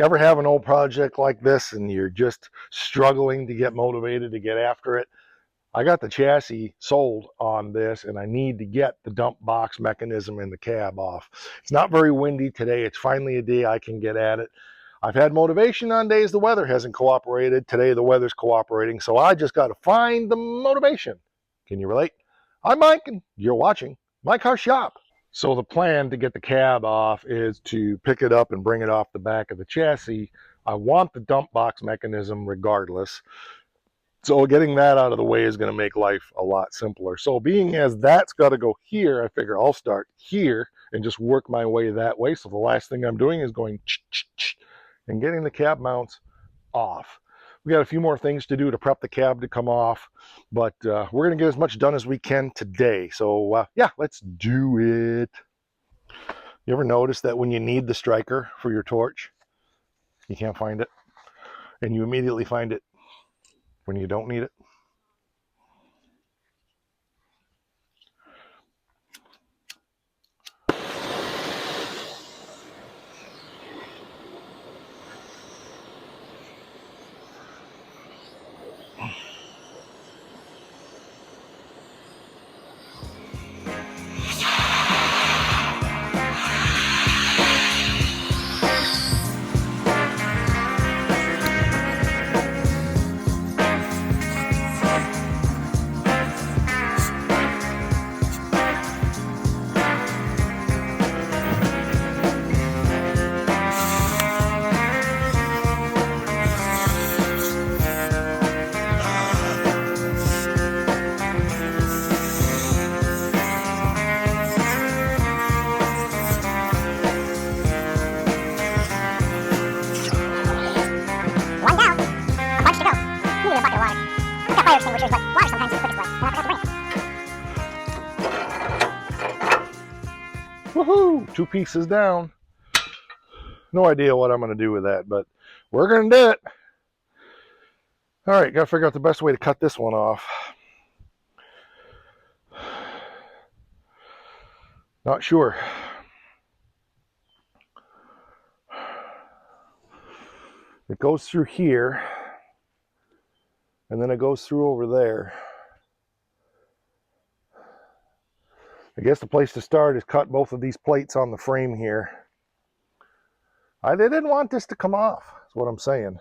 You ever have an old project like this and you're just struggling to get motivated to get after it? I got the chassis sold on this and I need to get the dump box mechanism in the cab off. It's not very windy today. It's finally a day I can get at it. I've had motivation on days the weather hasn't cooperated. Today the weather's cooperating, so I just got to find the motivation. Can you relate? I'm Mike and you're watching My Car Shop. So the plan to get the cab off is to pick it up and bring it off the back of the chassis. I want the dump box mechanism regardless. So getting that out of the way is going to make life a lot simpler. So being as that's got to go here, I figure I'll start here and just work my way that way. So the last thing I'm doing is going and getting the cab mounts off. We got a few more things to do to prep the cab to come off, but we're going to get as much done as we can today. So yeah, let's do it. You ever notice that when you need the striker for your torch, you can't find it, and you immediately find it when you don't need it? Woohoo! 2 pieces down. No idea what I'm going to do with that, but we're going to do it. All right, got to figure out the best way to cut this one off. Not sure. It goes through here, and then it goes through over there. I guess the place to start is cut both of these plates on the frame here. I didn't want this to come off, is what I'm saying.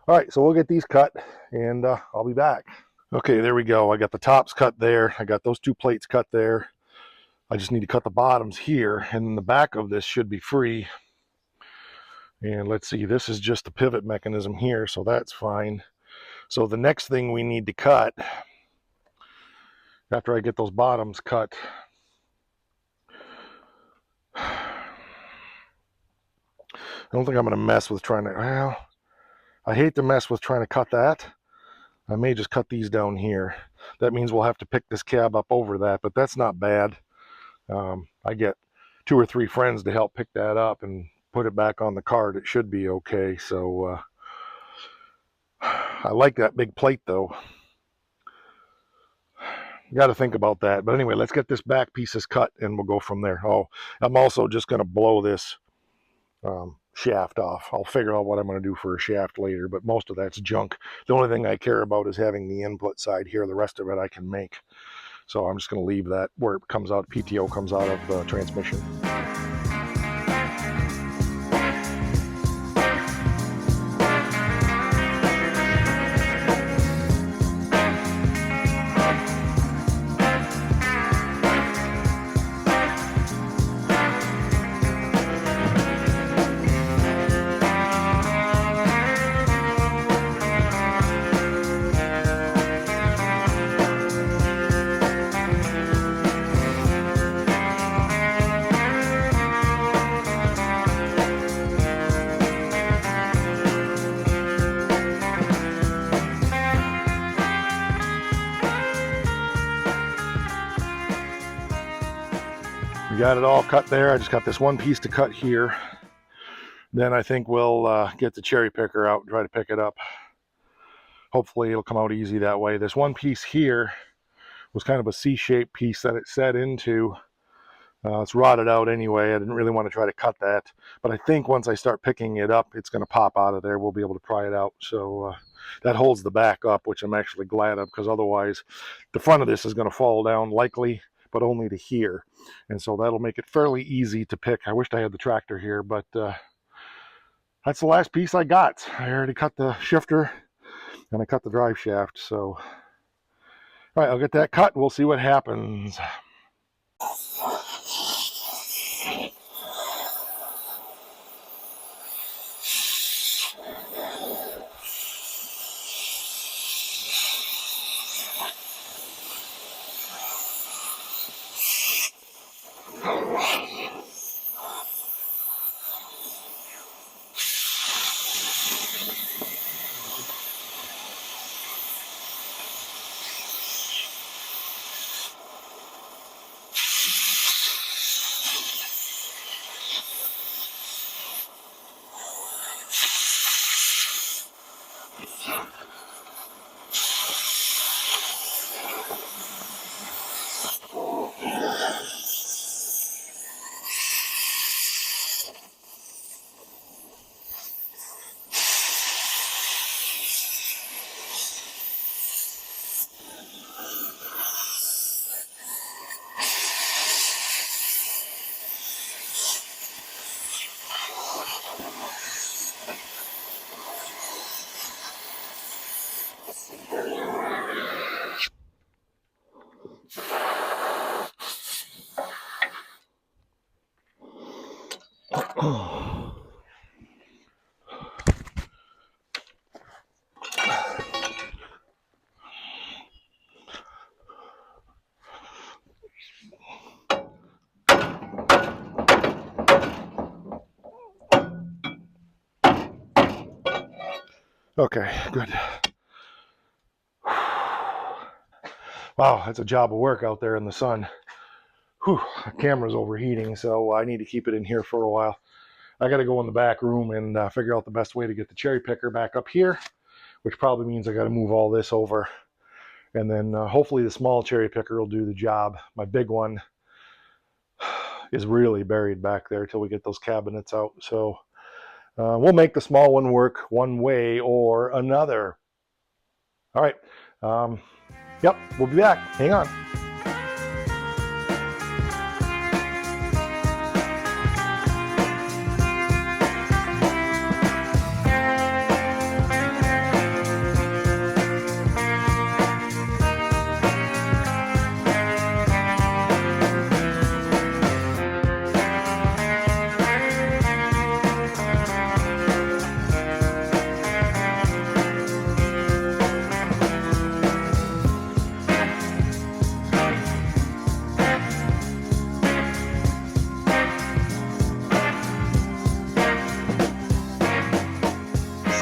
All right, so we'll get these cut, and I'll be back. Okay, there we go. I got the tops cut there. I got those 2 plates cut there. I just need to cut the bottoms here, and the back of this should be free. And let's see, this is just the pivot mechanism here, so that's fine. So the next thing we need to cut, after I get those bottoms cut, I don't think I'm going to mess with trying to, well, I hate to mess with trying to cut that. I may just cut these down here. That means we'll have to pick this cab up over that, but that's not bad. I get 2 or 3 friends to help pick that up and put it back on the cart. It should be okay. So I like that big plate though. Got to think about that. But anyway, let's get this back pieces cut and we'll go from there. Oh, I'm also just going to blow this shaft off. I'll figure out what I'm going to do for a shaft later, but most of that's junk. The only thing I care about is having the input side here. The rest of it I can make. So I'm just going to leave that where it comes out, PTO comes out of the transmission. Got it all cut there. I just got this one piece to cut here. Then I think we'll get the cherry picker out and try to pick it up. Hopefully it'll come out easy that way. This one piece here was kind of a C-shaped piece that it set into. It's rotted out anyway. I didn't really want to try to cut that, but I think once I start picking it up, it's going to pop out of there. We'll be able to pry it out. So that holds the back up, which I'm actually glad of, because otherwise the front of this is going to fall down likely, but only to here. And so that'll make it fairly easy to pick. I wished I had the tractor here, but that's the last piece I got. I already cut the shifter and I cut the drive shaft. So, all right, I'll get that cut. We'll see what happens. Okay, good. Wow, that's a job of work out there in the sun. Whew, the camera's overheating, so I need to keep it in here for a while. I got to go in the back room and figure out the best way to get the cherry picker back up here, which probably means I got to move all this over. And then hopefully the small cherry picker will do the job. My big one is really buried back there till we get those cabinets out. So we'll make the small one work one way or another. All right. Yep, we'll be back. Hang on.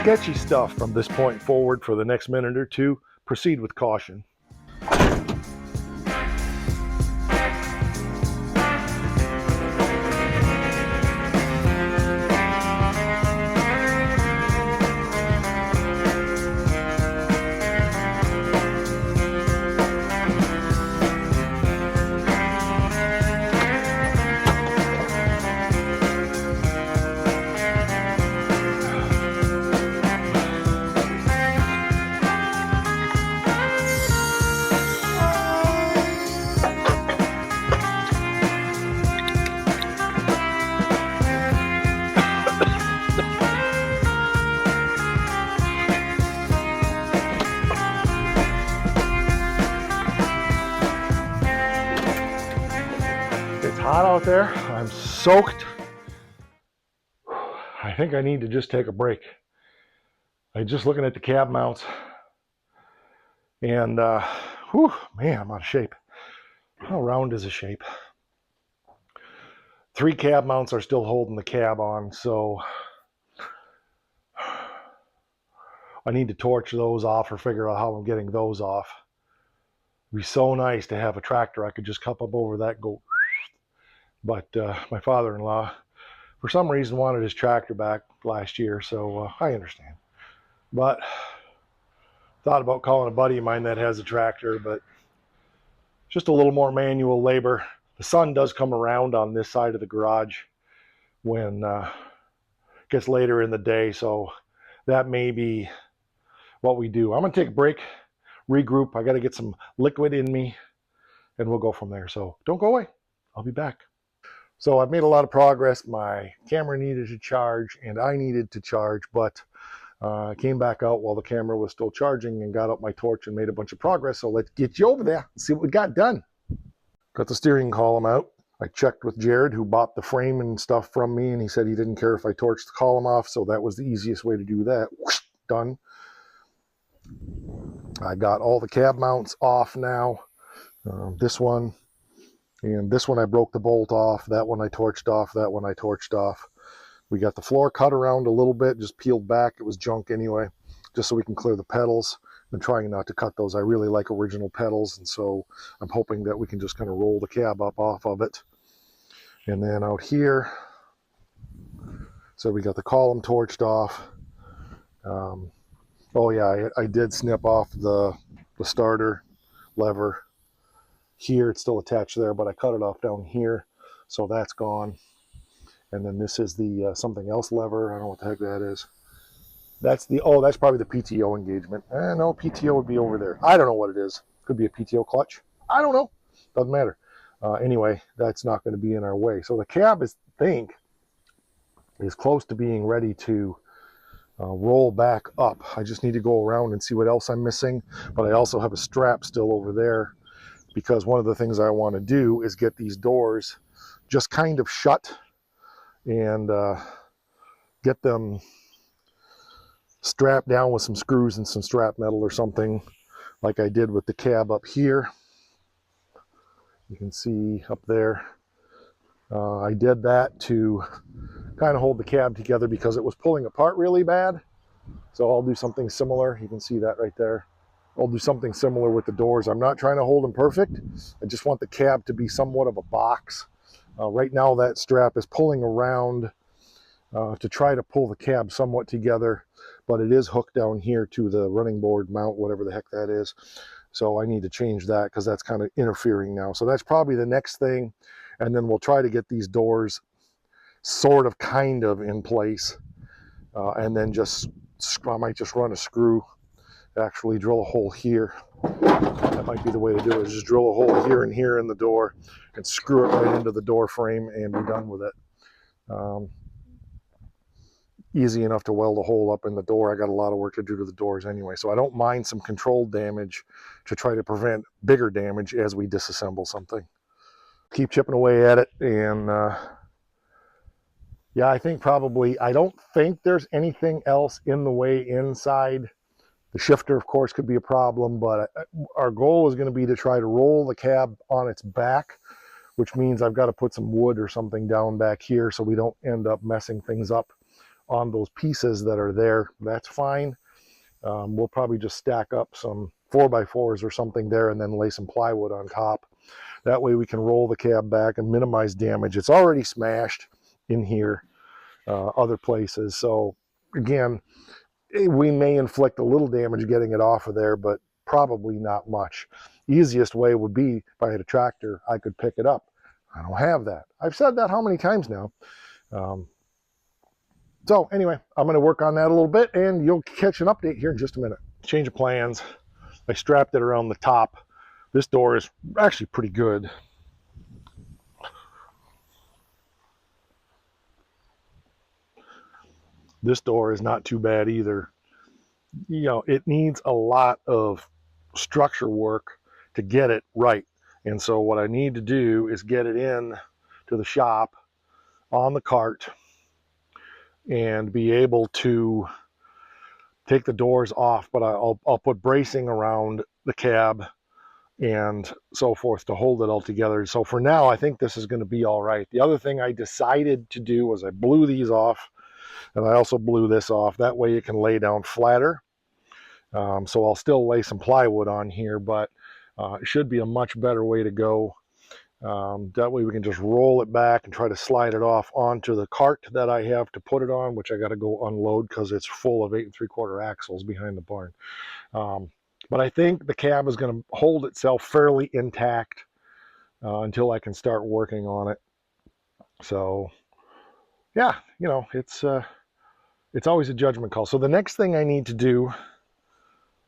Sketchy stuff from this point forward for the next minute or two. Proceed with caution. Hot out there. I'm soaked. I think I need to just take a break. I'm just looking at the cab mounts and whew, man, I'm out of shape. How round is a shape? 3 cab mounts are still holding the cab on, so I need to torch those off or figure out how I'm getting those off. It'd be so nice to have a tractor I could just cup up over that and go. But my father-in-law, for some reason, wanted his tractor back last year, so I understand. But thought about calling a buddy of mine that has a tractor, but just a little more manual labor. The sun does come around on this side of the garage when it gets later in the day, so that may be what we do. I'm going to take a break, regroup. I got to get some liquid in me, and we'll go from there. So don't go away. I'll be back. So I've made a lot of progress. My camera needed to charge, and I needed to charge, but I came back out while the camera was still charging and got out my torch and made a bunch of progress. So let's get you over there and see what we got done. Got the steering column out. I checked with Jared, who bought the frame and stuff from me, and he said he didn't care if I torched the column off, so that was the easiest way to do that. Whoosh, done. I got all the cab mounts off now. This one and this one I broke the bolt off. That one I torched off. That one I torched off. We got the floor cut around a little bit, just peeled back. It was junk anyway, just so we can clear the pedals. I'm trying not to cut those. I really like original pedals, and so I'm hoping that we can just kind of roll the cab up off of it. And then out here, so we got the column torched off. Oh yeah, I did snip off the starter lever here. It's still attached there, but I cut it off down here, so that's gone. And then this is the something else lever. I don't know what the heck that is. That's probably the PTO engagement. No, PTO would be over there. I don't know what it is. Could be a PTO clutch. I don't know. Doesn't matter. Anyway, that's not going to be in our way. So the cab is close to being ready to roll back up. I just need to go around and see what else I'm missing. But I also have a strap still over there, because one of the things I want to do is get these doors just kind of shut and get them strapped down with some screws and some strap metal or something, like I did with the cab up here. You can see up there, I did that to kind of hold the cab together because it was pulling apart really bad. So I'll do something similar. You can see that right there. I'll do something similar with the doors. I'm not trying to hold them perfect. I just want the cab to be somewhat of a box. Right now that strap is pulling around to try to pull the cab somewhat together, but it is hooked down here to the running board mount, whatever the heck that is. So I need to change that because that's kind of interfering now. So that's probably the next thing. And then we'll try to get these doors sort of kind of in place. And then I might just run a screw, actually drill a hole here. That might be the way to do it, is just drill a hole here and here in the door and screw it right into the door frame and be done with it. Easy enough to weld a hole up in the door. I got a lot of work to do to the doors anyway, so I don't mind some controlled damage to try to prevent bigger damage as we disassemble something. Keep chipping away at it, and yeah, I don't think there's anything else in the way inside. The shifter, of course, could be a problem, but our goal is going to be to try to roll the cab on its back, which means I've got to put some wood or something down back here so we don't end up messing things up on those pieces that are there. That's fine. We'll probably just stack up some 4x4s or something there and then lay some plywood on top. That way we can roll the cab back and minimize damage. It's already smashed in here, other places. So again, we may inflict a little damage getting it off of there, but probably not much. Easiest way would be if I had a tractor, I could pick it up. I don't have that. I've said that how many times now? So anyway, I'm going to work on that a little bit, and you'll catch an update here in just a minute. Change of plans. I strapped it around the top. This door is actually pretty good. This door is not too bad either. You know, it needs a lot of structure work to get it right. And so what I need to do is get it in to the shop on the cart and be able to take the doors off, but I'll put bracing around the cab and so forth to hold it all together. So for now, I think this is going to be all right. The other thing I decided to do was I blew these off, and I also blew this off. That way it can lay down flatter. So I'll still lay some plywood on here, but it should be a much better way to go. That way we can just roll it back and try to slide it off onto the cart that I have to put it on, which I got to go unload because it's full of 8 3/4 axles behind the barn. But I think the cab is going to hold itself fairly intact until I can start working on it. So yeah, you know, it's always a judgment call. So the next thing I need to do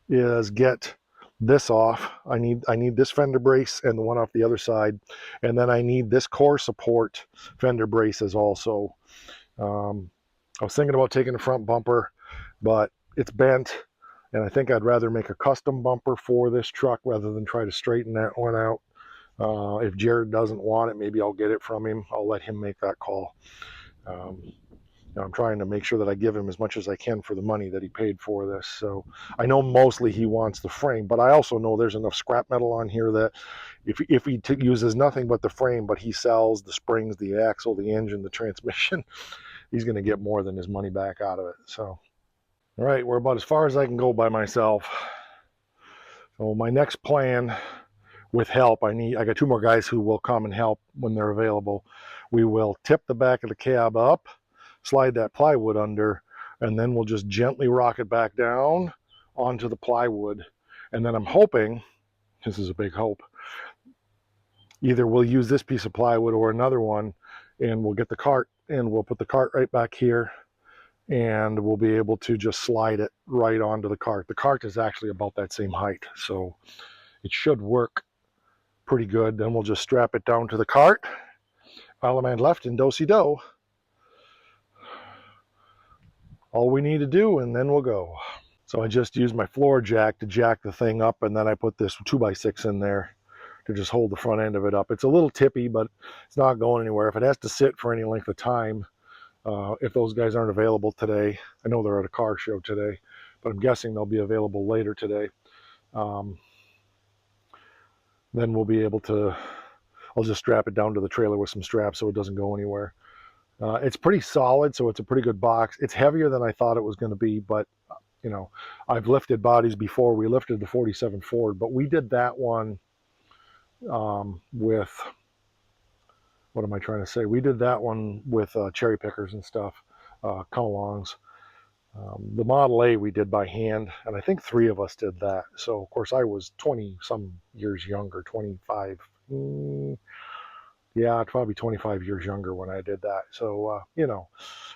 is get this off. I need this fender brace and the one off the other side, and then I need this core support fender braces also. I was thinking about taking the front bumper, but it's bent, and I think I'd rather make a custom bumper for this truck rather than try to straighten that one out. If Jared doesn't want it, maybe I'll get it from him. I'll let him make that call. I'm trying to make sure that I give him as much as I can for the money that he paid for this. So I know mostly he wants the frame, but I also know there's enough scrap metal on here that if he uses nothing but the frame, but he sells the springs, the axle, the engine, the transmission, he's going to get more than his money back out of it. So, all right, we're about as far as I can go by myself. So my next plan, with help, I got 2 more guys who will come and help when they're available. We will tip the back of the cab up, slide that plywood under, and then we'll just gently rock it back down onto the plywood. And then I'm hoping, this is a big hope, either we'll use this piece of plywood or another one, and we'll get the cart and we'll put the cart right back here, and we'll be able to just slide it right onto the cart. The cart is actually about that same height, so it should work pretty good. Then we'll just strap it down to the cart, file man left, and do-si-do. All we need to do, and then we'll go. So I just used my floor jack to jack the thing up, and then I put this 2x6 in there to just hold the front end of it up. It's a little tippy, but it's not going anywhere. If it has to sit for any length of time, if those guys aren't available today, I know they're at a car show today, but I'm guessing they'll be available later today. Then we'll be able to, I'll just strap it down to the trailer with some straps so it doesn't go anywhere. It's pretty solid, so it's a pretty good box. It's heavier than I thought it was going to be, but you know, I've lifted bodies before. We lifted the 47 Ford, but we did that one with, what am I trying to say? We did that one with cherry pickers and stuff, come-alongs. The Model A we did by hand, and I think 3 of us did that. So, of course, I was 20-some years younger, 25. Yeah, probably 25 years younger when I did that. So, you know,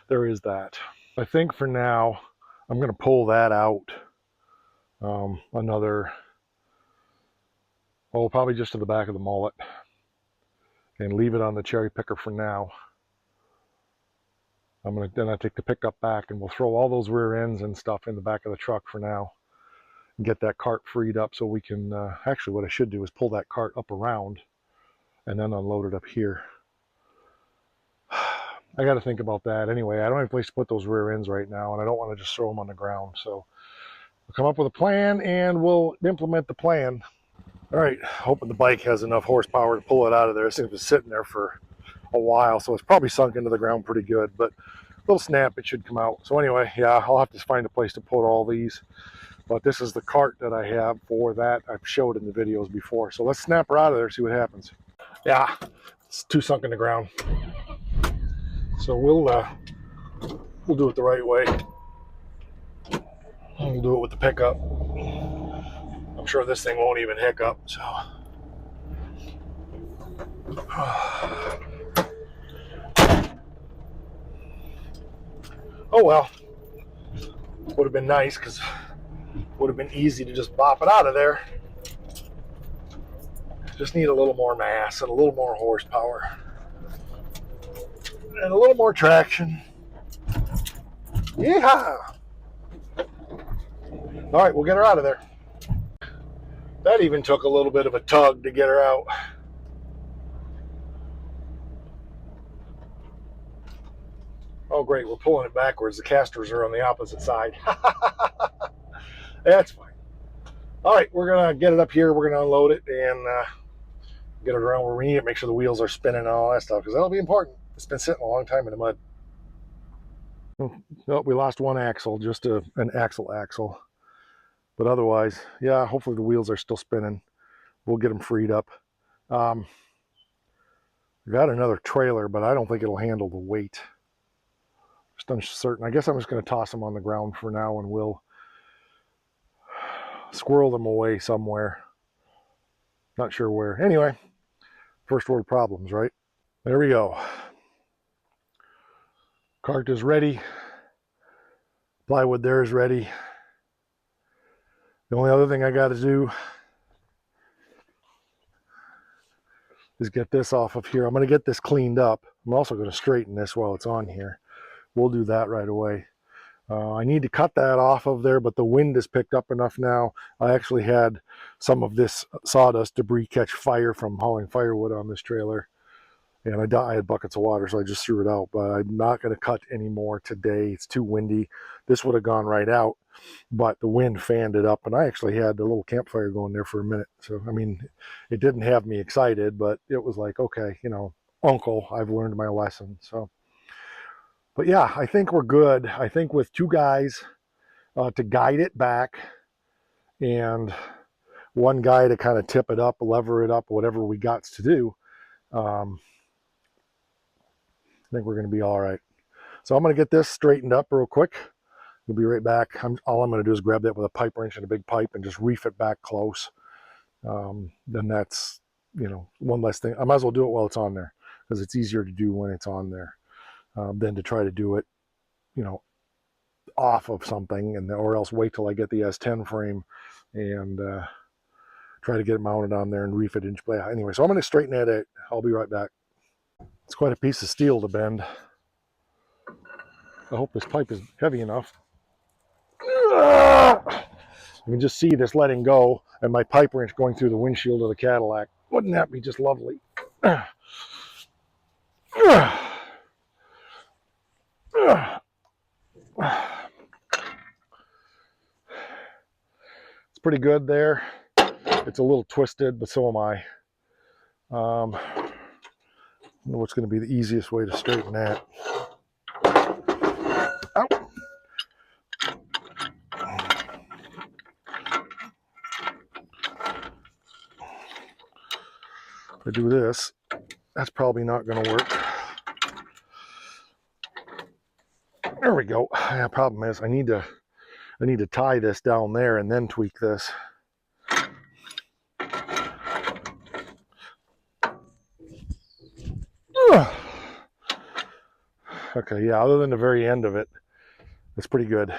there is that. I think for now, I'm going to pull that out another, oh, probably just to the back of the mullet, and leave it on the cherry picker for now. Then I take the pickup back, and we'll throw all those rear ends and stuff in the back of the truck for now and get that cart freed up so we can, actually what I should do is pull that cart up around and then unload it up here. I got to think about that. Anyway, I don't have a place to put those rear ends right now, and I don't want to just throw them on the ground. So we'll come up with a plan, and we'll implement the plan. All right, hoping the bike has enough horsepower to pull it out of there. This thing's been sitting there for a while, so it's probably sunk into the ground pretty good, but a little snap, it should come out. So anyway, yeah, I'll have to find a place to put all these, but this is the cart that I have for that. I've showed in the videos before. So let's snap her out of there, see what happens. Yeah, it's too sunk in the ground. So we'll do it the right way. We'll do it with the pickup. I'm sure this thing won't even hiccup, so. Oh well, would have been nice because it would have been easy to just bop it out of there. Just need a little more mass and a little more horsepower and a little more traction. Yeah. All right, we'll get her out of there. That even took a little bit of a tug to get her out. Oh, great, we're pulling it backwards. The casters are on the opposite side. That's fine. All right, we're going to get it up here. We're going to unload it and get it around where we need it, make sure the wheels are spinning and all that stuff, because that'll be important. It's been sitting a long time in the mud. Oh, we lost one axle, just an axle. But otherwise, yeah, hopefully the wheels are still spinning. We'll get them freed up. We got another trailer, but I don't think it'll handle the weight. Just uncertain. I guess I'm just going to toss them on the ground for now, and we'll squirrel them away somewhere. Not sure where. Anyway, First world problems, right? There we go. Cart is ready. Plywood there is ready. The only other thing I got to do is get this off of here. I'm going to get this cleaned up. I'm also going to straighten this while it's on here. We'll do that right away. I need to cut that off of there, but the wind has picked up enough now. I actually had some of this sawdust debris catch fire from hauling firewood on this trailer. And I had buckets of water, so I just threw it out. But I'm not going to cut any more today. It's too windy. This would have gone right out, but the wind fanned it up. And I actually had a little campfire going there for a minute. So, I mean, it didn't have me excited, but it was like, okay, you know, uncle, I've learned my lesson. So, but yeah, I think we're good. I think with two guys to guide it back and one guy to kind of tip it up, lever it up, whatever we got to do, I think we're going to be all right. So I'm going to get this straightened up real quick. We'll be right back. All I'm going to do is grab that with a pipe wrench and a big pipe and just reef it back close. Then that's, you know, one less thing. I might as well do it while it's on there because it's easier to do when it's on there than to try to do it, you know, off of something, and or else wait till I get the S10 frame and try to get it mounted on there and reef it in. Anyway, so I'm going to straighten that out. I'll be right back. It's quite a piece of steel to bend. I hope this pipe is heavy enough. You can just see this letting go and my pipe wrench going through the windshield of the Cadillac. Wouldn't that be just lovely? It's pretty good there. It's a little twisted, but so am I. I don't know what's going to be the easiest way to straighten that. Ow. If I do this, that's probably not going to work. There we go. Yeah, problem is I need to tie this down there and then tweak this. Okay, yeah, other than the very end of it, it's pretty good.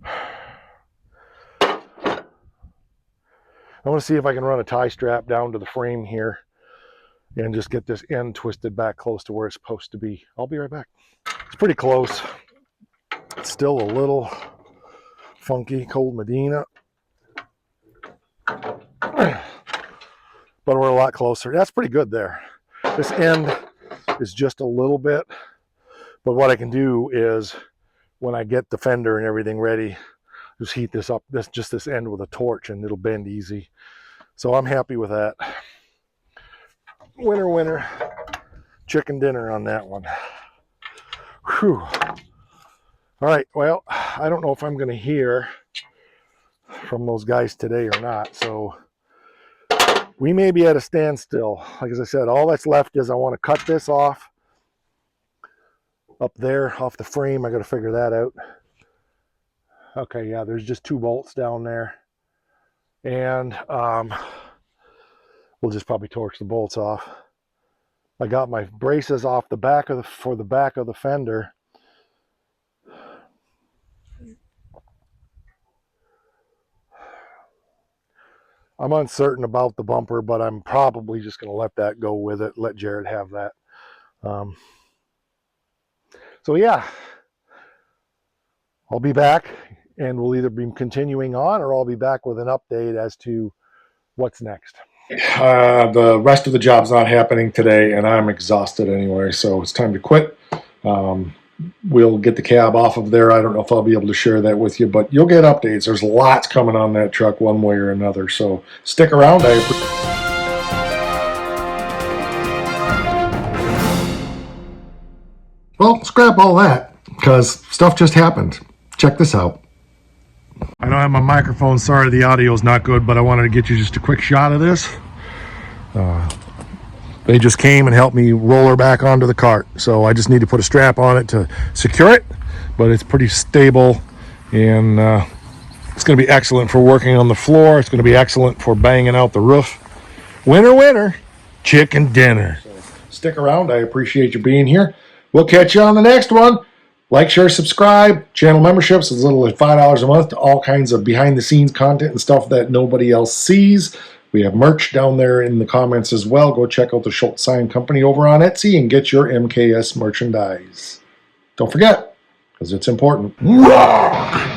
I want to see if I can run a tie strap down to the frame here and just get this end twisted back close to where it's supposed to be. I'll be right back. It's pretty close. It's still a little funky, cold Medina. But we're a lot closer. That's pretty good there. This end is just a little bit, but what I can do is when I get the fender and everything ready, just heat this up, this end with a torch, and it'll bend easy. So I'm happy with that. Winner, winner, chicken dinner on that one. Whew. All right, well, I don't know if I'm going to hear from those guys today or not, so we may be at a standstill. Like as I said, all that's left is I want to cut this off up there off the frame. I got to figure that out. Okay, yeah, there's just 2 bolts down there, and we'll just probably torch the bolts off. I got my braces off the back of for the back of the fender. I'm uncertain about the bumper, but I'm probably just going to let that go with it. Let Jared have that. So yeah, I'll be back, and we'll either be continuing on or I'll be back with an update as to what's next. The rest of the job's not happening today, and I'm exhausted anyway, so it's time to quit. We'll get the cab off of there. I don't know if I'll be able to share that with you, but you'll get updates. There's lots coming on that truck one way or another, so stick around. Well, scrap all that, because stuff just happened. Check this out. I don't have my microphone. Sorry, the audio's not good, but I wanted to get you just a quick shot of this. They just came and helped me roll her back onto the cart. So I just need to put a strap on it to secure it, but it's pretty stable. And It's going to be excellent for working on the floor. It's going to be excellent for banging out the roof. Winner, winner, chicken dinner. So stick around. I appreciate you being here. We'll catch you on the next one. Like, share, subscribe. Channel memberships as little as $5 a month to all kinds of behind-the-scenes content and stuff that nobody else sees. We have merch down there in the comments as well. Go check out the Schultz Sign Company over on Etsy and get your MKS merchandise. Don't forget, because it's important. Rock!